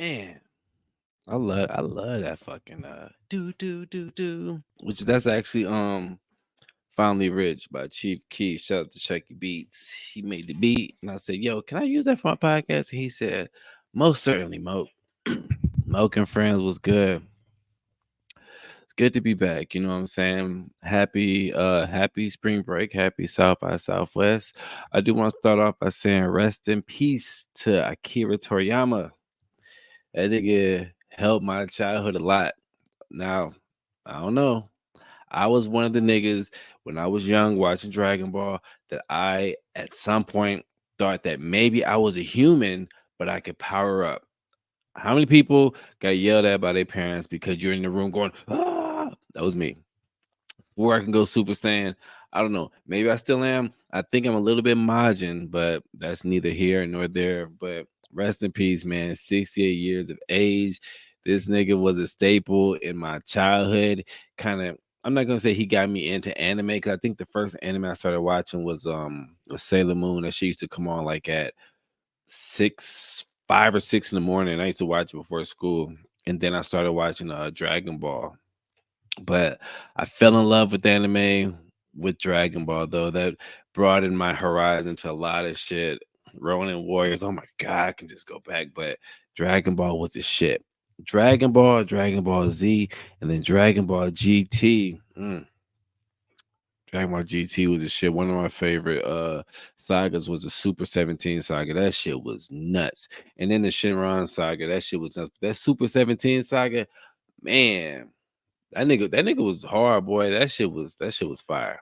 Man, I love that fucking do, which that's actually Finally Rich by Chief Keef. Shout out to Chucky Beats. He made the beat, and I said, "Yo, can I use that for my podcast?" And he said, "Most certainly, Moke." Moke and Friends was good. It's good to be back. You know what I'm saying? Happy spring break. Happy South by Southwest. I do want to start off by saying rest in peace to Akira Toriyama. That nigga helped my childhood a lot. Now, I don't know. I was one of the niggas when I was young watching Dragon Ball that I at some point thought that maybe I was a human, but I could power up. How many people got yelled at by their parents because you're in the room going, ah? That was me. Where I can go Super Saiyan. I don't know. Maybe I still am. I think I'm a little bit Majin, but that's neither here nor there. But rest in peace, man. 68 years of age. This nigga was a staple in my childhood. Kind of, I'm not gonna say he got me into anime because I think the first anime I started watching was Sailor Moon. That she used to come on like at 5 or 6 in the morning. I used to watch it before school, and then I started watching Dragon Ball. But I fell in love with anime with Dragon Ball though. That broadened my horizon to a lot of shit. Ronin Warriors, oh my god, I can just go back. But Dragon Ball was the shit. Dragon Ball, Dragon Ball Z, and then Dragon Ball GT. Dragon Ball GT was the shit. One of my favorite sagas was the Super 17 saga. That shit was nuts. And then the Shinron saga, that shit was nuts. But that Super 17 saga, man, that nigga was hard, boy. That shit was fire.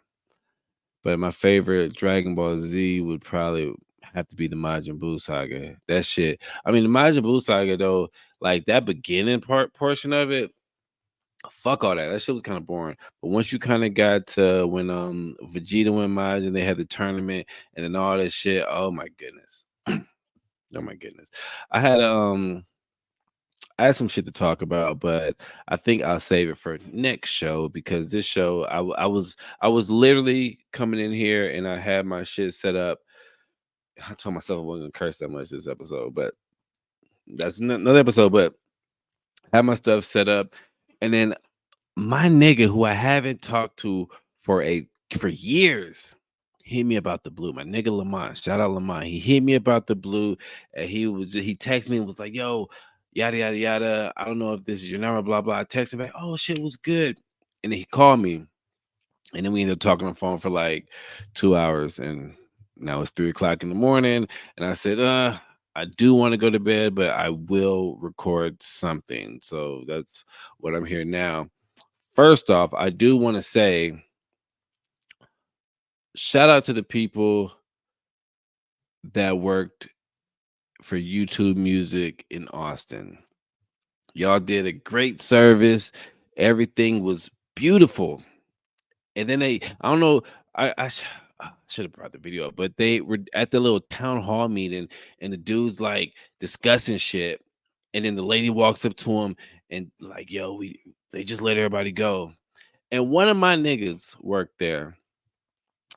But my favorite Dragon Ball Z would probably have to be the Majin Buu saga. That shit. I mean, the Majin Buu saga though, like that beginning portion of it, fuck all that. That shit was kind of boring. But once you kind of got to when Vegeta and Majin, they had the tournament and then all that shit. Oh my goodness. Oh my goodness. I had um I had some shit to talk about, but I think I'll save it for next show because this show I was literally coming in here and I had my shit set up. I told myself I wasn't gonna curse that much this episode, but that's another episode. But I had my stuff set up, and then my nigga who I haven't talked to for years hit me about the blue. My nigga Lamont, shout out Lamont. He hit me about the blue, and he texted me and was like, "Yo, yada yada yada. I don't know if this is your number, blah blah." I texted him back, "Oh shit, was good," and then he called me, and then we ended up talking on the phone for like 2 hours, and now it's 3 o'clock in the morning, and I said, I do want to go to bed, but I will record something. So that's what I'm here now. First off, I do want to say shout out to the people that worked for YouTube Music in Austin. Y'all did a great service. Everything was beautiful. And then I don't know, I should have brought the video up, but they were at the little town hall meeting, and the dude's like discussing shit. And then the lady walks up to him and like, yo, they just let everybody go. And one of my niggas worked there,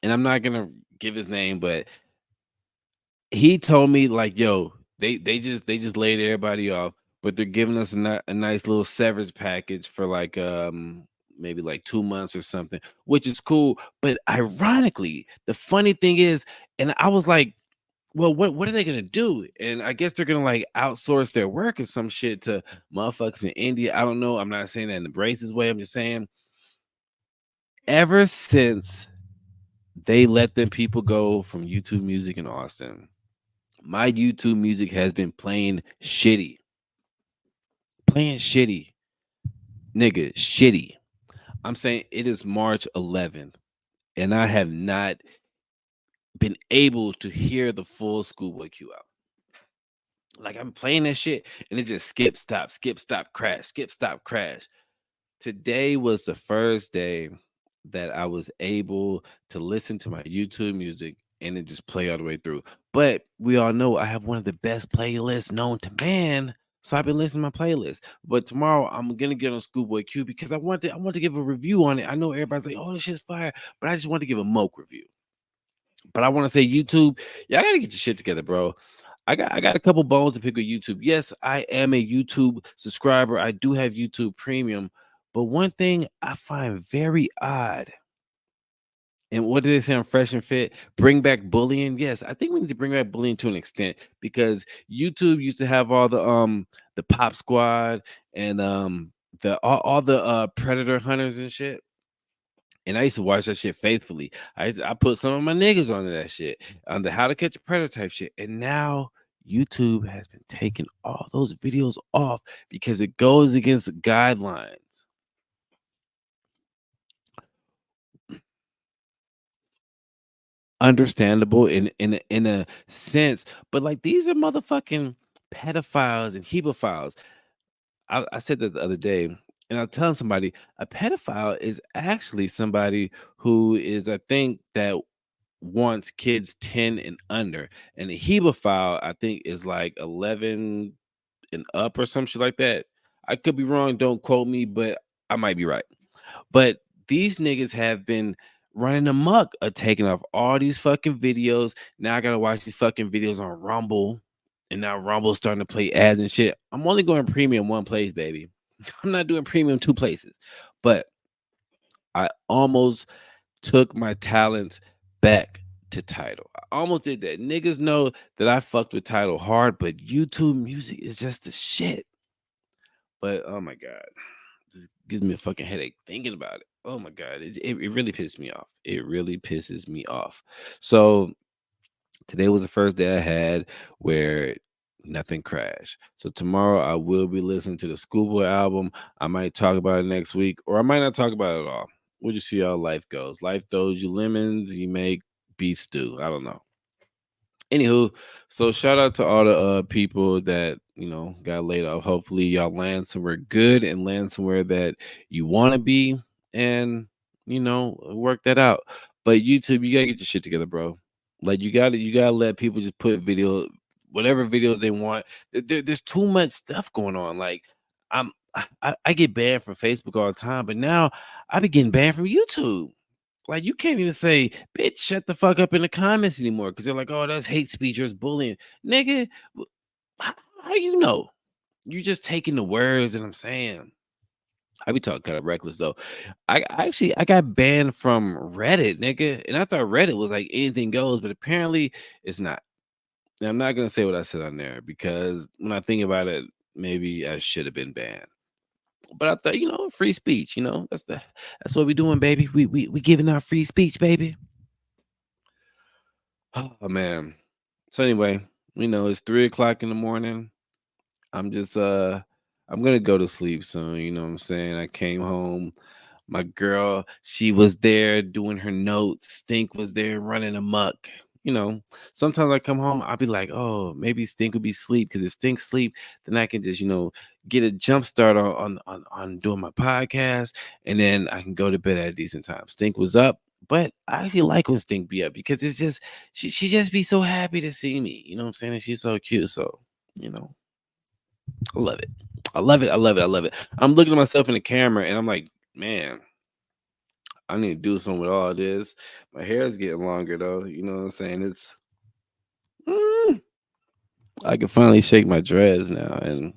and I'm not gonna give his name, but he told me like, yo, they just laid everybody off, but they're giving us a nice little severance package for like maybe like 2 months or something, which is cool. But ironically, the funny thing is, and I was like, well, what are they gonna do? And I guess they're gonna like outsource their work or some shit to motherfuckers in India. I don't know. I'm not saying that in the racist way. I'm just saying ever since they let them people go from YouTube Music in Austin, my YouTube Music has been playing shitty, nigga, shitty. I'm saying it is March 11th, and I have not been able to hear the full Schoolboy Q out. Like I'm playing that shit, and it just skip, stop, crash, skip, stop, crash. Today was the first day that I was able to listen to my YouTube Music and it just play all the way through. But we all know I have one of the best playlists known to man. So I've been listening to my playlist. But tomorrow I'm gonna get on Schoolboy Q because I want to give a review on it. I know everybody's like, oh, this shit's fire, but I just want to give a Moke review. But I want to say YouTube, y'all gotta get your shit together, bro. I got a couple bones to pick with YouTube. Yes, I am a YouTube subscriber. I do have YouTube Premium, but one thing I find very odd, and what did they say on Fresh and Fit? Bring back bullying. Yes, I think we need to bring back bullying to an extent because YouTube used to have all the Pop Squad and the all the Predator hunters and shit. And I used to watch that shit faithfully. I put some of my niggas onto that shit, on the How to Catch a Predator type shit. And now YouTube has been taking all those videos off because it goes against the guidelines. Understandable in a sense, but like these are motherfucking pedophiles and hebophiles. I said that the other day, and I was telling somebody a pedophile is actually somebody who is, I think, that wants kids 10 and under. And a hemophile, I think, is like 11 and up or some shit like that. I could be wrong. Don't quote me, but I might be right. But these niggas have been running amok, taking off all these fucking videos. Now I gotta watch these fucking videos on Rumble. And now Rumble's starting to play ads and shit. I'm only going premium one place, baby. I'm not doing premium two places. But I almost took my talents back to Title. I almost did that. Niggas know that I fucked with Title hard, but YouTube music is just the shit. But oh my god, this gives me a fucking headache thinking about it. Oh my god, it really pisses me off. It really pisses me off. So today was the first day I had where nothing crashed. So tomorrow I will be listening to the Schoolboy album. I might talk about it next week, or I might not talk about it at all. We'll just see how life goes. Life throws you lemons, you make beef stew. I don't know. Anywho, so shout out to all the people that got laid off. Hopefully, y'all land somewhere good and land somewhere that you want to be, and work that out. But YouTube, you gotta get your shit together, bro. Like you gotta let people just put whatever videos they want. There's too much stuff going on. Like I get banned from Facebook all the time, but now I be getting banned from YouTube. Like you can't even say, "Bitch, shut the fuck up" in the comments anymore because they're like, "Oh, that's hate speech or it's bullying." Nigga, how do you know? You just taking the words that I'm saying. I be talking kind of reckless though. I got banned from Reddit, nigga, and I thought Reddit was like anything goes, but apparently it's not. And I'm not gonna say what I said on there because when I think about it, maybe I should have been banned. But I thought, free speech. That's what we doing, baby. We giving out free speech, baby. Oh man. So anyway, it's 3 o'clock in the morning. I'm just I'm gonna go to sleep soon, you know what I'm saying? I came home. My girl, she was there doing her notes. Stink was there running amok. You know, sometimes I come home, I'll be like, oh, maybe Stink would be sleep. Because if Stink sleep, then I can just, get a jump start on doing my podcast, and then I can go to bed at a decent time. Stink was up, but I actually like when Stink be up because it's just she just be so happy to see me. You know what I'm saying? And she's so cute. So, you know, I love it. I love it. I love it. I love it. I'm looking at myself in the camera and I'm like, man, I need to do something with all this. My hair is getting longer though. You know what I'm saying? Mm, I can finally shake my dreads now. And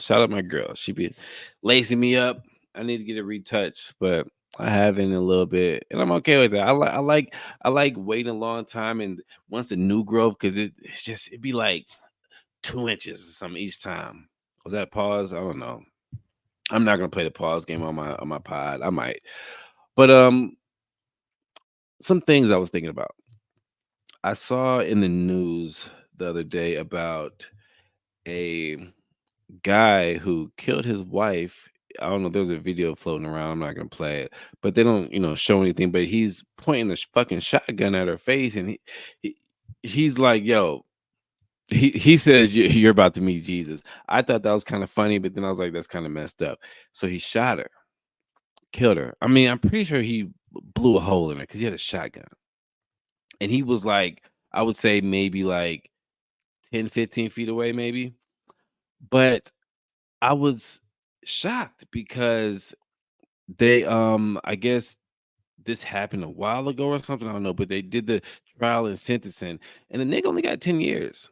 shout out my girl. She be lacing me up. I need to get it retouched, but I haven't in a little bit. And I'm okay with that. I like waiting a long time and once the new growth, because it'd be like 2 inches or something each time. Was that a pause? I don't know. I'm not gonna play the pause game on my pod. I might. But some things I was thinking about. I saw in the news the other day about a guy who killed his wife. I don't know. There's a video floating around. I'm not gonna play it, but they don't, show anything. But he's pointing a fucking shotgun at her face, and he he's like, "Yo." He says you're about to meet Jesus. I thought that was kind of funny, but then I was like, that's kind of messed up. So he shot her, killed her. I mean, I'm pretty sure he blew a hole in her because he had a shotgun. And he was like, I would say maybe like 10, 15 feet away, maybe. But I was shocked because I guess this happened a while ago or something. I don't know, but they did the trial and sentencing, and the nigga only got 10 years.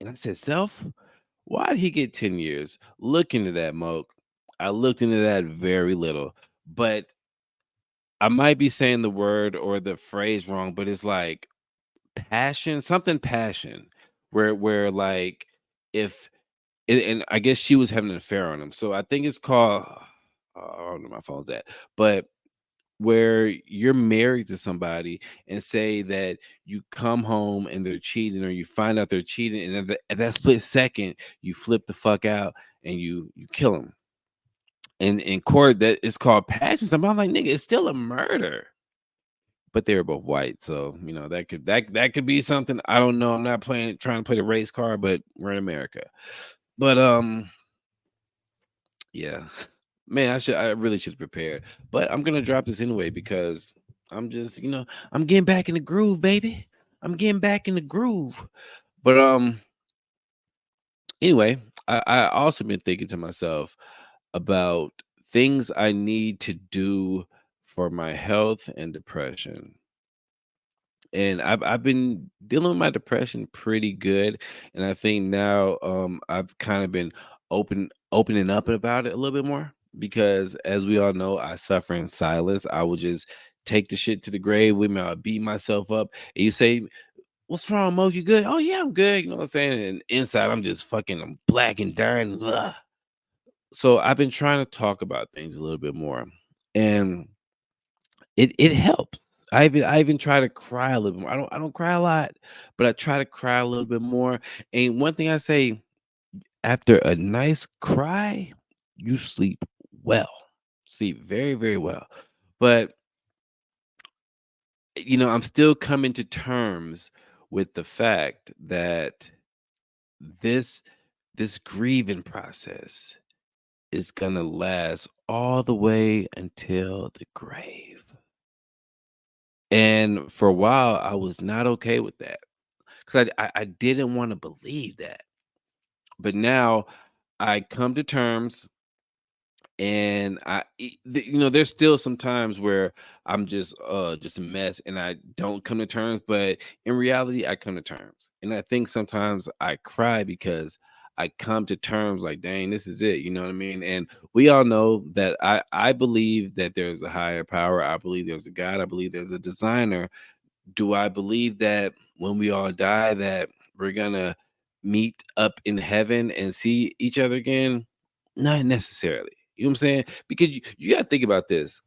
And I said, "Self, why did he get 10 years?" Look into that, Moke. I looked into that very little, but I might be saying the word or the phrase wrong, but it's like passion, something passion, where like if and I guess she was having an affair on him. So I think it's called I don't know where my phone's at, but where you're married to somebody and say that you come home and they're cheating or you find out they're cheating and at that split second you flip the fuck out and you kill them. And in court that it's called passion. I'm like, nigga, it's still a murder. But they were both white, so that could be something. I don't know. I'm not trying to play the race card, but we're in America. But yeah. Man, I really should have prepared. But I'm gonna drop this anyway because I'm just, I'm getting back in the groove, baby. I'm getting back in the groove. But anyway, I also been thinking to myself about things I need to do for my health and depression. And I've been dealing with my depression pretty good, and I think now I've kind of been opening up about it a little bit more because as we all know, I suffer in silence. I will just take the shit to the grave with me. I'll beat myself up. And you say, "What's wrong, Mo? You good?" "Oh yeah, I'm good." You know what I'm saying? And inside, I'm black and dying. Ugh. So I've been trying to talk about things a little bit more, and it helps. I even try to cry a little bit more. I don't cry a lot, but I try to cry a little bit more. And one thing I say, after a nice cry, you sleep well. Sleep very, very well. But I'm still coming to terms with the fact that this this grieving process is gonna last all the way until the grave. And for a while, I was not okay with that. 'Cause I didn't wanna believe that, but now I come to terms and there's still some times where I'm just a mess and I don't come to terms, but in reality, I come to terms. And I think sometimes I cry because I come to terms like, "Dang, this is it," you know what I mean? And we all know that I believe that there's a higher power, I believe there's a God, I believe there's a designer. Do I believe that when we all die that we're gonna meet up in heaven and see each other again? Not necessarily. You know what I'm saying? Because you gotta think about this.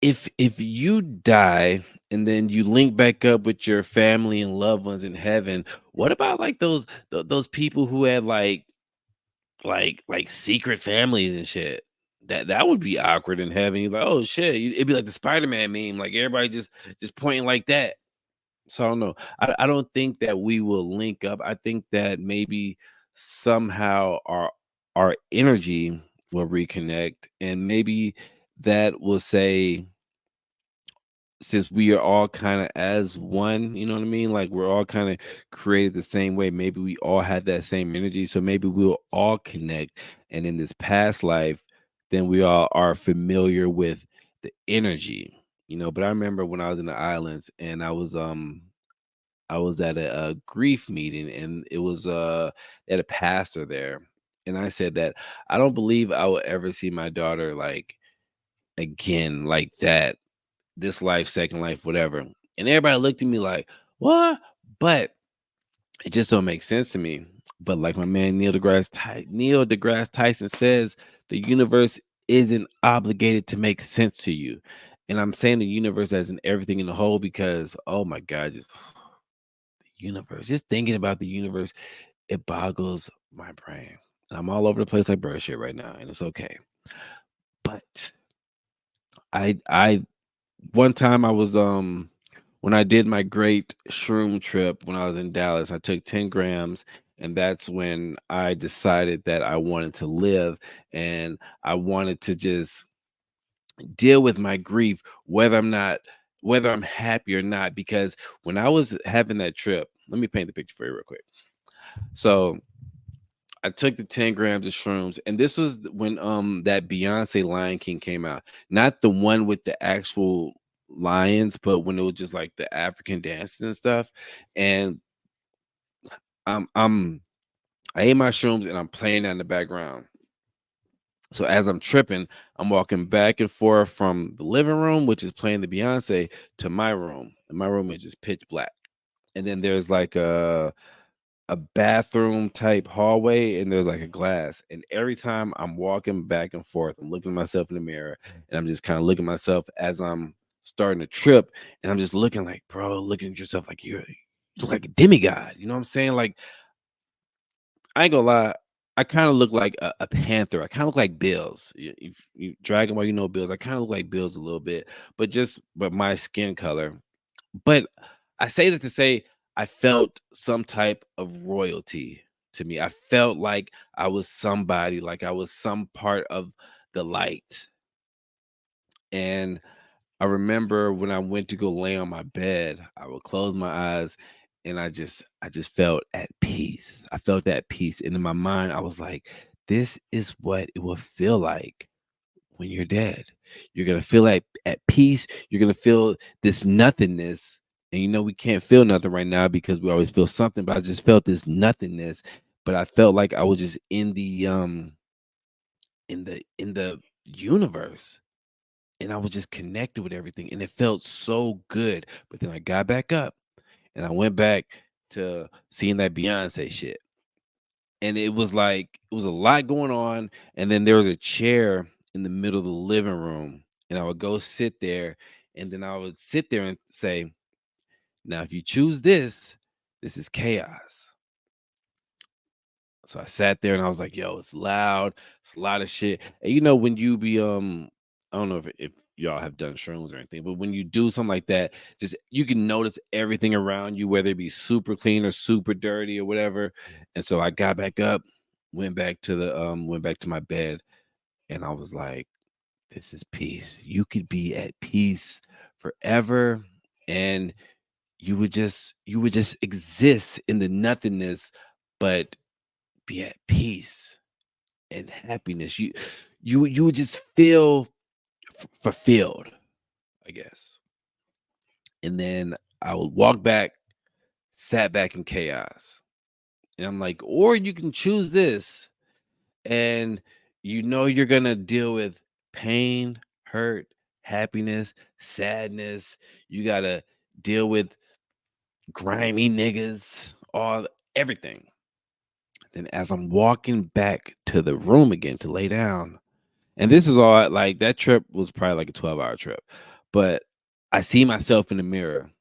If you die and then you link back up with your family and loved ones in heaven, what about like those people who had like secret families and shit? That would be awkward in heaven. You're like, oh shit, it'd be like the Spider-Man meme, like everybody just pointing like that. So I don't know. I don't think that we will link up. I think that maybe somehow our energy will reconnect, and maybe that will say, since we are all kind of as one, you know what I mean? Like we're all kind of created the same way. Maybe we all had that same energy. So maybe we'll all connect. And in this past life, then we all are familiar with the energy. But I remember when I was in the islands and I was at a grief meeting and it was at a pastor there. And I said that I don't believe I will ever see my daughter like again like that, this life, second life, whatever. And everybody looked at me like, what? But it just don't make sense to me. But like my man Neil deGrasse Tyson says, the universe isn't obligated to make sense to you. And I'm saying the universe as in everything in the whole because oh my God, just universe. Just thinking about the universe, it boggles my brain. I'm all over the place like bird shit right now, and it's okay. But I one time I was when I did my great shroom trip when I was in Dallas, I took 10 grams, and that's when I decided that I wanted to live and I wanted to just deal with my grief, whether I'm happy or not. Because when I was having that trip, let me paint the picture for you real quick. So I took the 10 grams of shrooms, and this was when that Beyonce Lion King came out. Not the one with the actual lions, but when it was just like the African dances and stuff. And I'm I ate my shrooms and I'm playing that in the background. So as I'm tripping, I'm walking back and forth from the living room, which is playing the Beyonce, to my room. And my room is just pitch black. And then there's like a bathroom type hallway and there's like a glass. And every time I'm walking back and forth, I'm looking at myself in the mirror and I'm just kind of looking at myself as I'm starting to trip. And I'm just looking like, bro, looking at yourself like you look like a demigod. You know what I'm saying? Like, I ain't gonna lie. I kind of look like a panther. I kind of look like Bills. If you Dragon Ball, you know Bills. I kind of look like Bills a little bit, but my skin color. But I say that to say I felt some type of royalty to me. I felt like I was somebody, like I was some part of the light. And I remember when I went to go lay on my bed, I would close my eyes and I just felt at peace. I felt that peace. And in my mind, I was like, this is what it will feel like when you're dead. You're gonna feel like at peace. You're gonna feel this nothingness. And we can't feel nothing right now because we always feel something, but I just felt this nothingness. But I felt like I was just in the universe and I was just connected with everything and it felt so good. But then I got back up and I went back to seeing that Beyonce shit. And it was like it was a lot going on. And then there was a chair in the middle of the living room. And I would go sit there and then I would sit there and say, now if you choose this is chaos. So I sat there and I was like, yo, it's loud. It's a lot of shit. And when you be I don't know if y'all have done shrooms or anything, but when you do something like that, just you can notice everything around you, whether it be super clean or super dirty or whatever. And so I got back up, went back to my bed, and I was like, this is peace. You could be at peace forever. And you would just exist in the nothingness, but be at peace and happiness. You would just feel fulfilled, I guess. And then I would walk back, sat back in chaos. And I'm like, or you can choose this and you're gonna deal with pain, hurt, happiness, sadness. You gotta deal with grimy niggas, all everything. Then as I'm walking back to the room again to lay down, and this is all like that trip was probably like a 12-hour trip. But I see myself in the mirror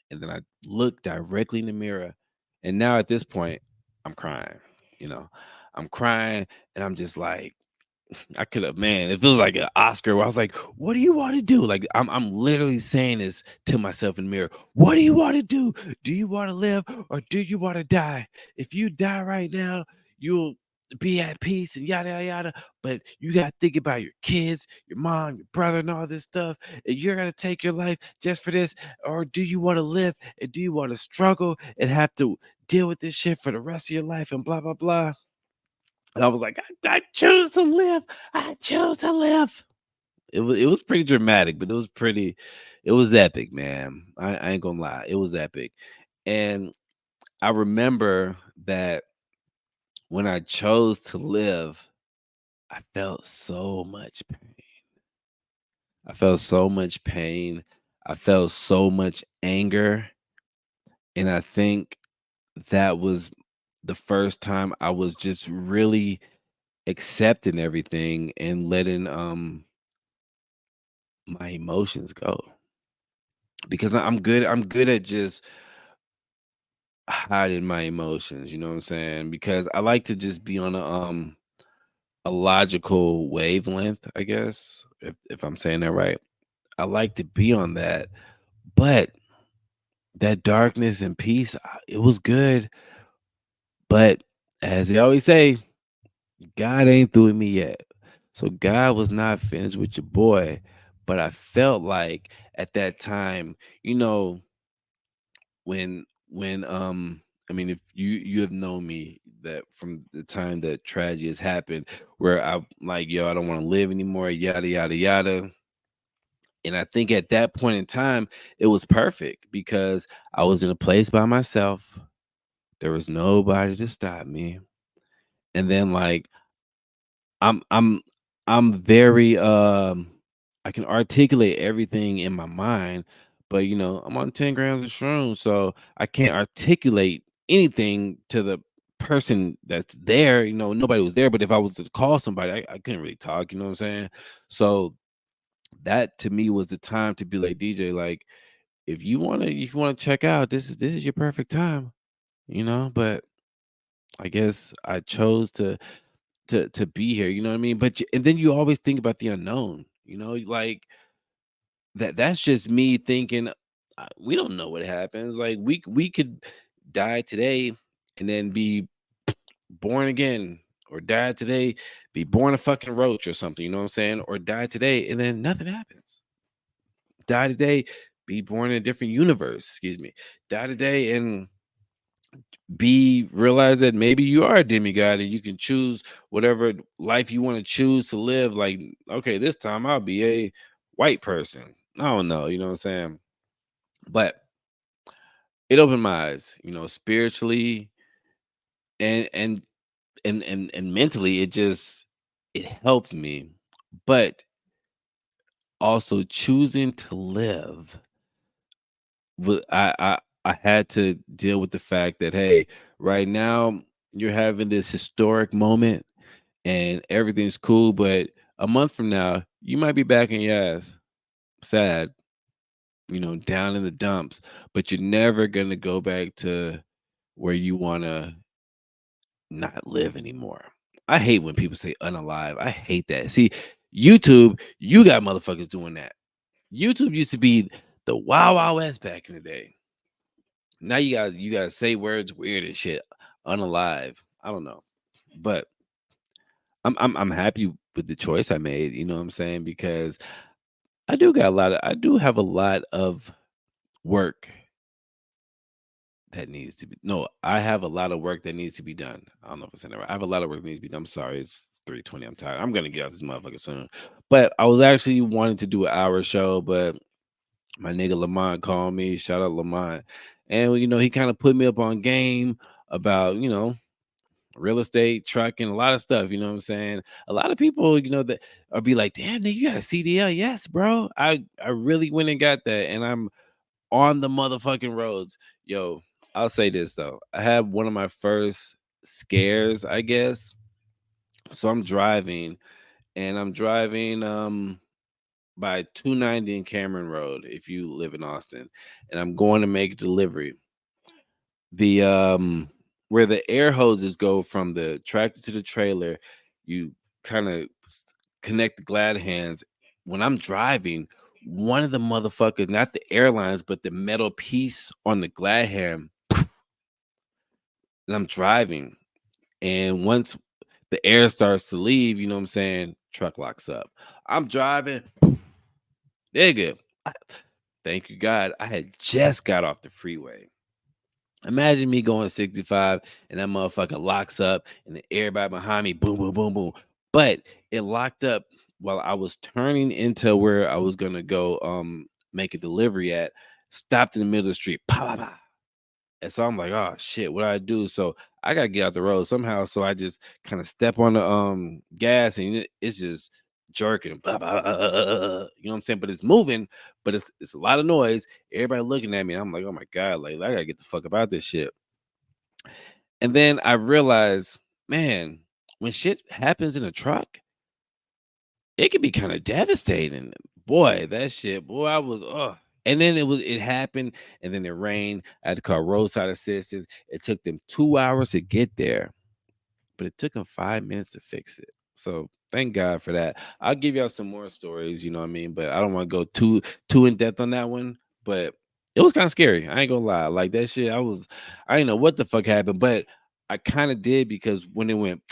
and then I look directly in the mirror. And now at this point, I'm crying, you know. I'm crying and I'm just like, I could have, man, it feels like an Oscar where I was like, what do you want to do? Like I'm literally saying this to myself in the mirror. What do you want to do? Do you want to live or do you want to die? If you die right now, you'll be at peace and yada yada yada. But you gotta think about your kids, your mom, your brother, and all this stuff. And you're gonna take your life just for this, or do you want to live and do you want to struggle and have to deal with this shit for the rest of your life and blah blah blah? And I was like, I choose to live. I choose to live. It was pretty dramatic, but it was epic, man. I ain't gonna lie. It was epic. And I remember that when I chose to live, I felt so much pain. I felt so much pain. I felt so much anger. And I think that was the first time I was just really accepting everything and letting my emotions go because I'm good at just hiding my emotions, you know what I'm saying? Because I like to just be on a logical wavelength, I guess, if I'm saying that right. I like to be on that, but that darkness and peace, it was good, but as they always say, God ain't through with me yet. So God was not finished with your boy, but I felt like at that time, you know, when I mean if you have known me that from the time that tragedy has happened where I'm like, yo, I don't want to live anymore, yada yada yada. And I think at that point in time, it was perfect because I was in a place by myself. There was nobody to stop me. And then like I'm I'm I'm very I can articulate everything in my mind, but I'm on 10 grams of shrooms, so I can't articulate anything to the person that's there. Nobody was there, but if I was to call somebody, I couldn't really talk, you know what I'm saying? So that to me was the time to be like, DJ, like if you wanna check out, this is your perfect time, but I guess I chose to be here, you know what I mean? And then you always think about the unknown, like that's just me thinking we don't know what happens. Like we could die today and then be born again, or die today, be born a fucking roach or something, you know what I'm saying? Or die today and then nothing happens. Die today, be born in a different universe, excuse me. Die today and be realize that maybe you are a demigod and you can choose whatever life you want to choose to live. Like, okay, this time I'll be a white person. I don't know, you know what I'm saying? But it opened my eyes, spiritually and and mentally. It helped me. But also choosing to live, I had to deal with the fact that, hey, right now you're having this historic moment and everything's cool, but a month from now, you might be back in your ass, sad, down in the dumps, but you're never gonna go back to where you wanna not live anymore. I hate when people say unalive. I hate that. See, YouTube, you got motherfuckers doing that. YouTube used to be the Wild Wild West back in the day. Now you guys say words weird and shit. Unalive. I don't know. But I'm happy with the choice I made, you know what I'm saying? Because I do have a lot of work that needs to be no, I have a lot of work that needs to be done. I don't know if I said that right. I have a lot of work that needs to be done. I'm sorry, it's 3:20. I'm tired. I'm gonna get out this motherfucker soon. But I was actually wanting to do an hour show, but my nigga Lamont called me. Shout out Lamont. And he kind of put me up on game about, real estate, trucking, a lot of stuff. You know what I'm saying? A lot of people, that are be like, damn, nigga, you got a CDL. Yes, bro. I really went and got that. And I'm on the motherfucking roads. Yo, I'll say this though. I had one of my first scares, I guess. So I'm driving and I'm driving by 290 in Cameron Road if you live in Austin, and I'm going to make a delivery. The where the air hoses go from the tractor to the trailer, you kind of connect the glad hands. When I'm driving, one of the motherfuckers, not the airlines, but the metal piece on the glad hand, and I'm driving. And once the air starts to leave, you know what I'm saying? Truck locks up. I'm driving, nigga. Thank you, God. I had just got off the freeway. Imagine me going 65 and that motherfucker locks up and then everybody behind me, boom, boom, boom, boom. But it locked up while I was turning into where I was gonna go make a delivery at, stopped in the middle of the street. Pow, pow, pow. And so I'm like, oh shit, what do I do? So I gotta get out the road somehow. So I just kind of step on the gas and it's just jerking. Blah, blah, you know what I'm saying? But it's moving, but it's a lot of noise. Everybody looking at me. And I'm like, oh my God, like I gotta get the fuck about this shit. And then I realized, man, when shit happens in a truck, it can be kind of devastating. Boy, that shit, boy, I was and then it happened, and then it rained. I had to call roadside assistance. It took them 2 hours to get there, but it took them 5 minutes to fix it. So thank God for that. I'll give y'all some more stories, you know what I mean? But I don't want to go too in depth on that one. But it was kind of scary. I ain't gonna lie. Like that shit, I didn't know what the fuck happened, but I kind of did because when it went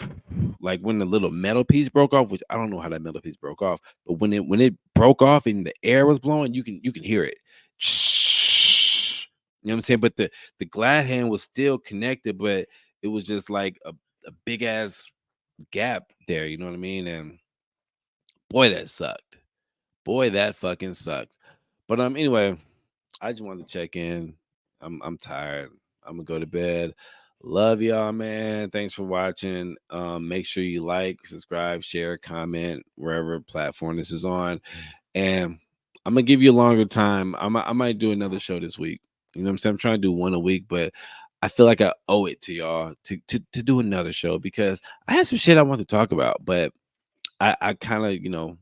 like when the little metal piece broke off, which I don't know how that metal piece broke off, but when it broke off and the air was blowing, you can hear it. You know what I'm saying? But the glad hand was still connected, but it was just like a big ass gap there, you know what I mean? And boy, that sucked. Boy, that fucking sucked. But anyway, I just wanted to check in. I'm tired. I'm gonna go to bed. Love y'all, man. Thanks for watching. Make sure you like, subscribe, share, comment wherever platform this is on. And I'm gonna give you a longer time. I might do another show this week. You know what I'm saying? I'm trying to do one a week, but I feel like I owe it to y'all to do another show because I had some shit I want to talk about, but I kind of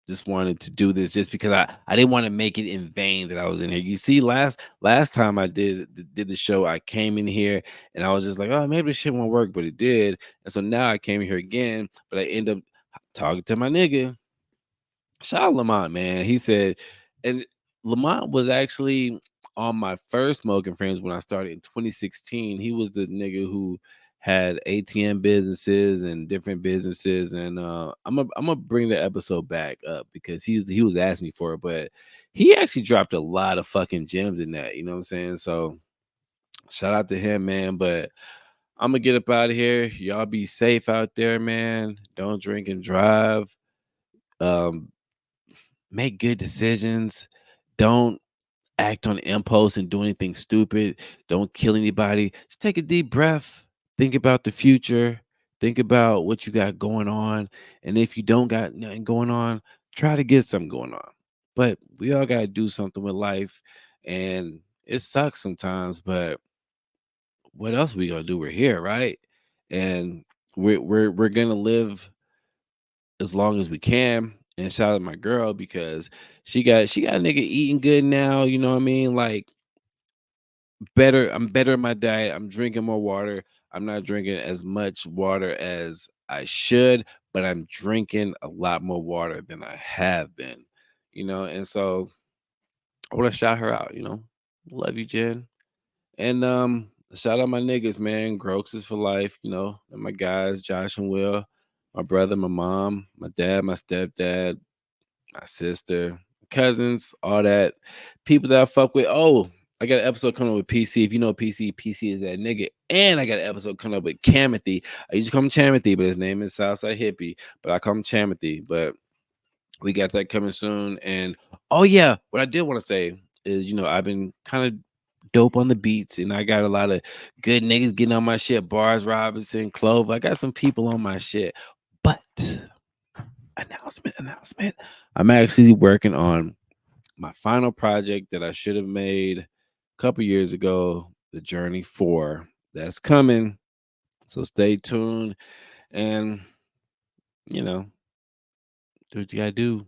just wanted to do this just because I didn't want to make it in vain that I was in here. You see, last time I did the show, I came in here and I was just like, oh, maybe this shit won't work, but it did. And so now I came here again, but I end up talking to my nigga. Shout out Lamont, man. He said, and Lamont was actually on my first Smoking Friends when I started in 2016. He was the nigga who had ATM businesses and different businesses. And I'm gonna bring the episode back up because he was asking me for it, but he actually dropped a lot of fucking gems in that. You know what I'm saying? So shout out to him, man. But I'm gonna get up out of here. Y'all be safe out there, man. Don't drink and drive. Um, Make good decisions. Don't act on impulse and do anything stupid. Don't kill anybody. Just take a deep breath. Think about the future. Think about what you got going on. And if you don't got nothing going on, try to get something going on. But we all got to do something with life. And it sucks sometimes, but what else we gonna do? We're here, right? And we're gonna live as long as we can. And shout out to my girl because she got a nigga eating good now. You know what I mean? Like better. I'm better at my diet. I'm drinking more water. I'm not drinking as much water as I should, but I'm drinking a lot more water than I have been. And so I want to shout her out. Love you, Jen. And shout out my niggas, man. Groks is for life. And my guys, Josh and Will, my brother, my mom, my dad, my stepdad, my sister, cousins, all that. People that I fuck with. Oh, I got an episode coming up with PC. If you know PC is that nigga. And I got an episode coming up with Camothy. I used to call him Chamothy, but his name is Southside Hippie. But I call him Chamothy. But we got that coming soon. And oh yeah, what I did want to say is, I've been kind of dope on the beats, and I got a lot of good niggas getting on my shit. Bars Robinson, Clove. I got some people on my shit. But announcement. I'm actually working on my final project that I should have made a couple years ago, The Journey 4. That's coming. So stay tuned and do what you gotta do.